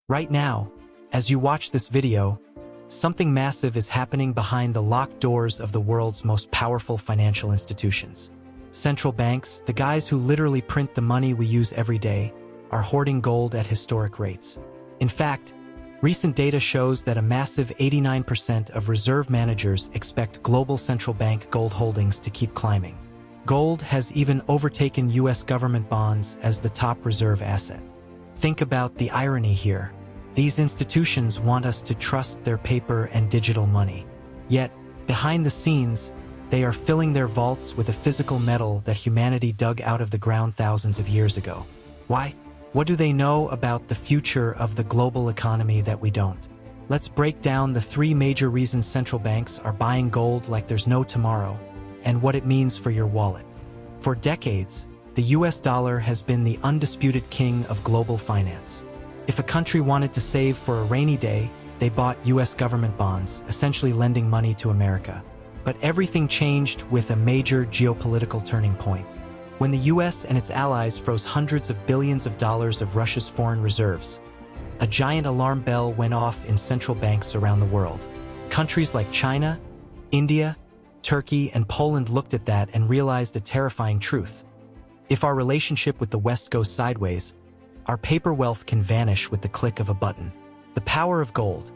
Right now, as you watch this video, something massive is happening behind the locked doors of the world's most powerful financial institutions. Central banks, the guys who literally print the money we use every day, are hoarding gold at historic rates. In fact, recent data shows that a massive 89% of reserve managers expect global central bank gold holdings to keep climbing. Gold has even overtaken U.S. government bonds as the top reserve asset. Think about the irony here. These institutions want us to trust their paper and digital money. Yet, behind the scenes, they are filling their vaults with a physical metal that humanity dug out of the ground thousands of years ago. Why? What do they know about the future of the global economy that we don't? Let's break down the 3 major reasons central banks are buying gold like there's no tomorrow, and what it means for your wallet. For decades, the US dollar has been the undisputed king of global finance. If a country wanted to save for a rainy day, they bought US government bonds, essentially lending money to America. But everything changed with a major geopolitical turning point. When the US and its allies froze hundreds of billions of dollars of Russia's foreign reserves, a giant alarm bell went off in central banks around the world. Countries like China, India, Turkey, and Poland looked at that and realized a terrifying truth. If our relationship with the West goes sideways, our paper wealth can vanish with the click of a button. The power of gold.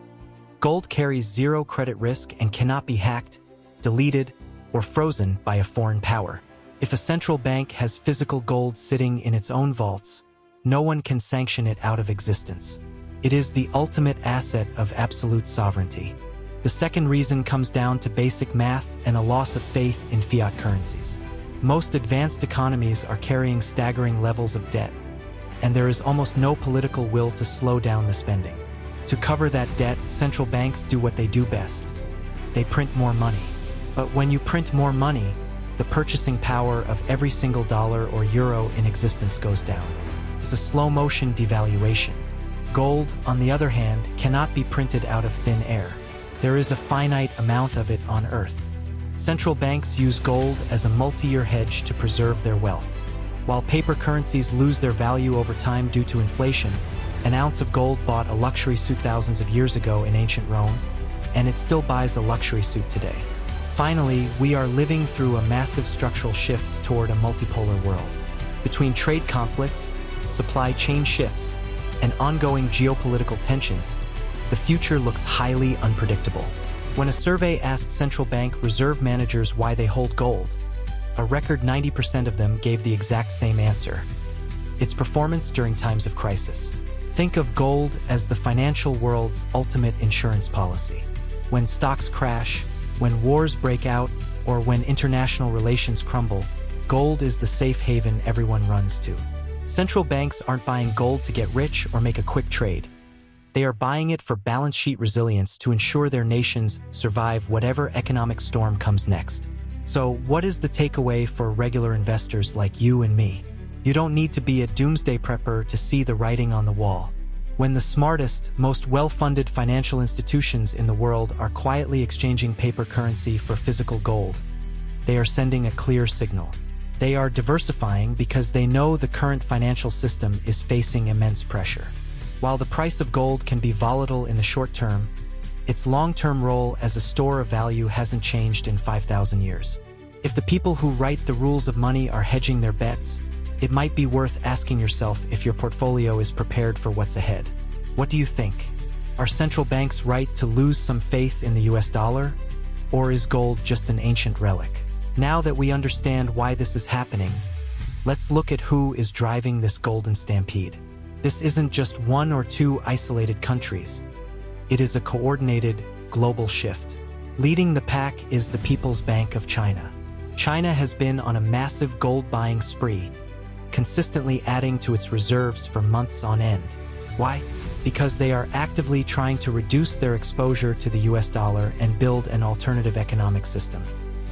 Gold carries zero credit risk and cannot be hacked, deleted, or frozen by a foreign power. If a central bank has physical gold sitting in its own vaults, no one can sanction it out of existence. It is the ultimate asset of absolute sovereignty. The second reason comes down to basic math and a loss of faith in fiat currencies. Most advanced economies are carrying staggering levels of debt, and there is almost no political will to slow down the spending. To cover that debt, central banks do what they do best. They print more money. But when you print more money, the purchasing power of every single dollar or euro in existence goes down. It's a slow-motion devaluation. Gold, on the other hand, cannot be printed out of thin air. There is a finite amount of it on Earth. Central banks use gold as a multi-year hedge to preserve their wealth. While paper currencies lose their value over time due to inflation, an ounce of gold bought a luxury suit thousands of years ago in ancient Rome, and it still buys a luxury suit today. Finally, we are living through a massive structural shift toward a multipolar world. Between trade conflicts, supply chain shifts, and ongoing geopolitical tensions, the future looks highly unpredictable. When a survey asked central bank reserve managers why they hold gold, a record 90% of them gave the exact same answer: its performance during times of crisis. Think of gold as the financial world's ultimate insurance policy. When stocks crash, when wars break out, or when international relations crumble, gold is the safe haven everyone runs to. Central banks aren't buying gold to get rich or make a quick trade. They are buying it for balance sheet resilience to ensure their nations survive whatever economic storm comes next. So, what is the takeaway for regular investors like you and me? You don't need to be a doomsday prepper to see the writing on the wall. When the smartest, most well-funded financial institutions in the world are quietly exchanging paper currency for physical gold, they are sending a clear signal. They are diversifying because they know the current financial system is facing immense pressure. While the price of gold can be volatile in the short term, its long-term role as a store of value hasn't changed in 5,000 years. If the people who write the rules of money are hedging their bets, it might be worth asking yourself if your portfolio is prepared for what's ahead. What do you think? Are central banks right to lose some faith in the US dollar? Or is gold just an ancient relic? Now that we understand why this is happening, let's look at who is driving this golden stampede. This isn't just 1 or 2 isolated countries. It is a coordinated, global shift. Leading the pack is the People's Bank of China. China has been on a massive gold-buying spree, consistently adding to its reserves for months on end. Why? Because they are actively trying to reduce their exposure to the US dollar and build an alternative economic system.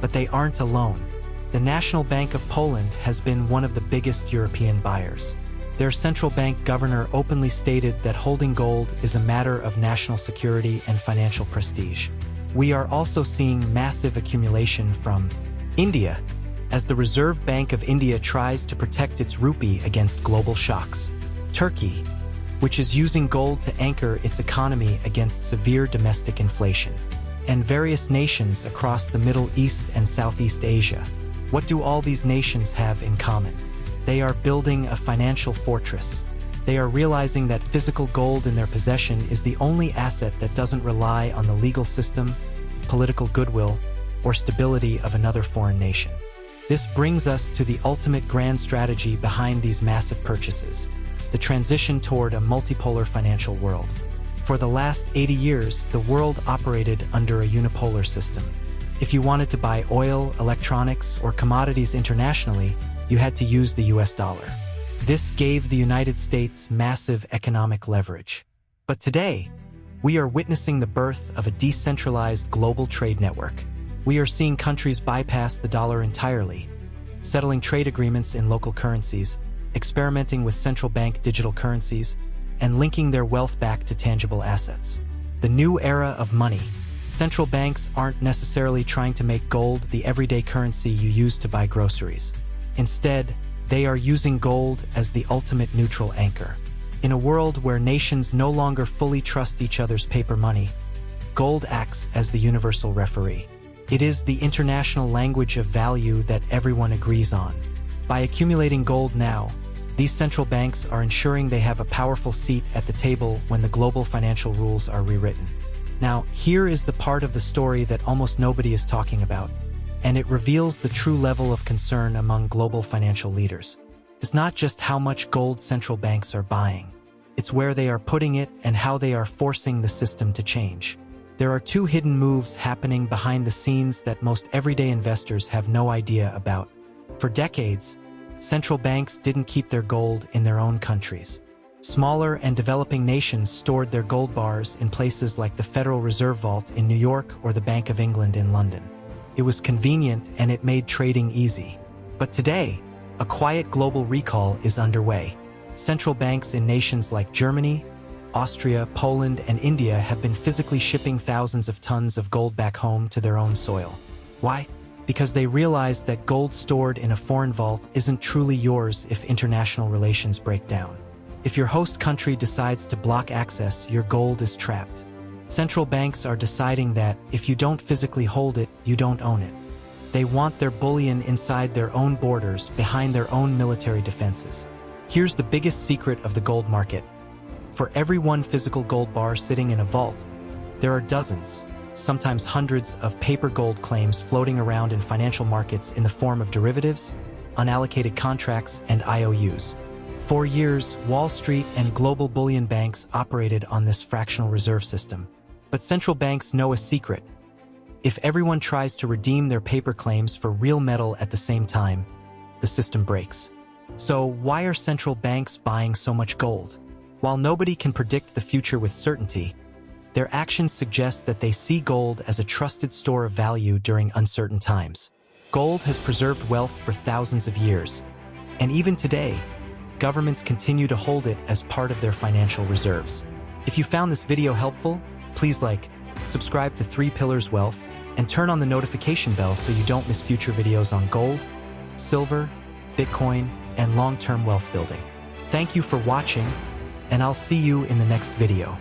But they aren't alone. The National Bank of Poland has been one of the biggest European buyers. Their central bank governor openly stated that holding gold is a matter of national security and financial prestige. We are also seeing massive accumulation from India, as the Reserve Bank of India tries to protect its rupee against global shocks. Turkey, which is using gold to anchor its economy against severe domestic inflation. And various nations across the Middle East and Southeast Asia. What do all these nations have in common? They are building a financial fortress. They are realizing that physical gold in their possession is the only asset that doesn't rely on the legal system, political goodwill, or stability of another foreign nation. This brings us to the ultimate grand strategy behind these massive purchases, the transition toward a multipolar financial world. For the last 80 years, the world operated under a unipolar system. If you wanted to buy oil, electronics, or commodities internationally, you had to use the US dollar. This gave the United States massive economic leverage. But today, we are witnessing the birth of a decentralized global trade network. We are seeing countries bypass the dollar entirely, settling trade agreements in local currencies, experimenting with central bank digital currencies, and linking their wealth back to tangible assets. The new era of money. Central banks aren't necessarily trying to make gold the everyday currency you use to buy groceries. Instead, they are using gold as the ultimate neutral anchor. In a world where nations no longer fully trust each other's paper money, gold acts as the universal referee. It is the international language of value that everyone agrees on. By accumulating gold now, these central banks are ensuring they have a powerful seat at the table when the global financial rules are rewritten. Now, here is the part of the story that almost nobody is talking about, and it reveals the true level of concern among global financial leaders. It's not just how much gold central banks are buying. It's where they are putting it and how they are forcing the system to change. There are two hidden moves happening behind the scenes that most everyday investors have no idea about. For decades, central banks didn't keep their gold in their own countries. Smaller and developing nations stored their gold bars in places like the Federal Reserve Vault in New York or the Bank of England in London. It was convenient and it made trading easy. But today, a quiet global recall is underway. Central banks in nations like Germany, Austria, Poland, and India have been physically shipping thousands of tons of gold back home to their own soil. Why? Because they realized that gold stored in a foreign vault isn't truly yours if international relations break down. If your host country decides to block access, your gold is trapped. Central banks are deciding that if you don't physically hold it, you don't own it. They want their bullion inside their own borders, behind their own military defenses. Here's the biggest secret of the gold market. For every one physical gold bar sitting in a vault, there are dozens, sometimes hundreds of paper gold claims floating around in financial markets in the form of derivatives, unallocated contracts, and IOUs. For years, Wall Street and global bullion banks operated on this fractional reserve system. But central banks know a secret. If everyone tries to redeem their paper claims for real metal at the same time, the system breaks. So why are central banks buying so much gold? While nobody can predict the future with certainty, their actions suggest that they see gold as a trusted store of value during uncertain times. Gold has preserved wealth for thousands of years, and even today, governments continue to hold it as part of their financial reserves. If you found this video helpful, please subscribe to 3 Pillars Wealth, and turn on the notification bell so you don't miss future videos on gold, silver, Bitcoin, and long-term wealth building. Thank you for watching, and I'll see you in the next video.